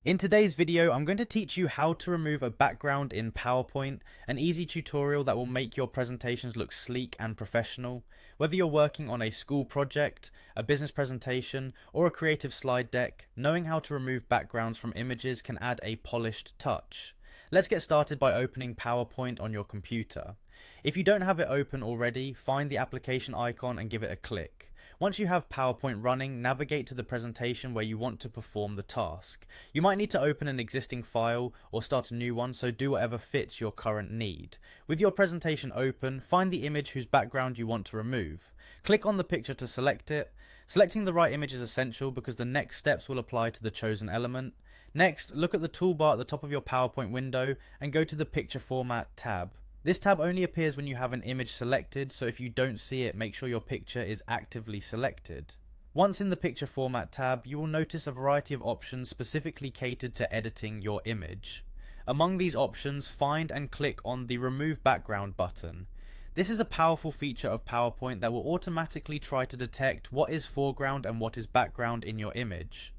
In today's video, I'm going to teach you how to remove a background in PowerPoint, an easy tutorial that will make your presentations look sleek and professional. Whether you're working on a school project, a business presentation, or a creative slide deck, knowing how to remove backgrounds from images can add a polished touch. Let's get started by opening PowerPoint on your computer. If you don't have it open already, find the application icon and give it a click. Once you have PowerPoint running, navigate to the presentation where you want to perform the task. You might need to open an existing file or start a new one, so do whatever fits your current need. With your presentation open, find the image whose background you want to remove. Click on the picture to select it. Selecting the right image is essential because the next steps will apply to the chosen element. Next, look at the toolbar at the top of your PowerPoint window and go to the Picture Format tab. This tab only appears when you have an image selected, so if you don't see it, make sure your picture is actively selected. Once in the Picture Format tab, you will notice a variety of options specifically catered to editing your image. Among these options, find and click on the Remove Background button. This is a powerful feature of PowerPoint that will automatically try to detect what is foreground and what is background in your image.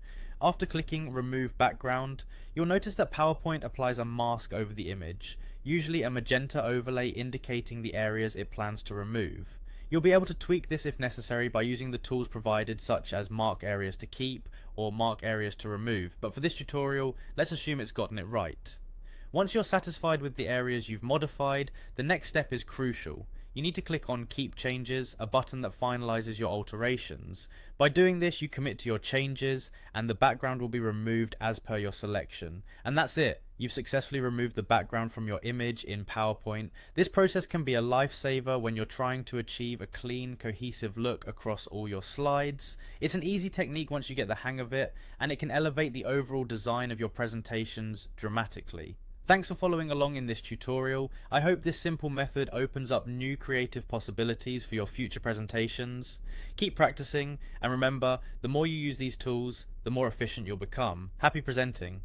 After clicking Remove Background, you'll notice that PowerPoint applies a mask over the image, usually a magenta overlay indicating the areas it plans to remove. You'll be able to tweak this if necessary by using the tools provided such as Mark Areas to Keep or Mark Areas to Remove, but for this tutorial, let's assume it's gotten it right. Once you're satisfied with the areas you've modified, the next step is crucial. You need to click on Keep Changes, a button that finalizes your alterations. By doing this, you commit to your changes, and the background will be removed as per your selection. And that's it. You've successfully removed the background from your image in PowerPoint. This process can be a lifesaver when you're trying to achieve a clean, cohesive look across all your slides. It's an easy technique once you get the hang of it, and it can elevate the overall design of your presentations dramatically. Thanks for following along in this tutorial. I hope this simple method opens up new creative possibilities for your future presentations. Keep practicing, and remember, the more you use these tools, the more efficient you'll become. Happy presenting!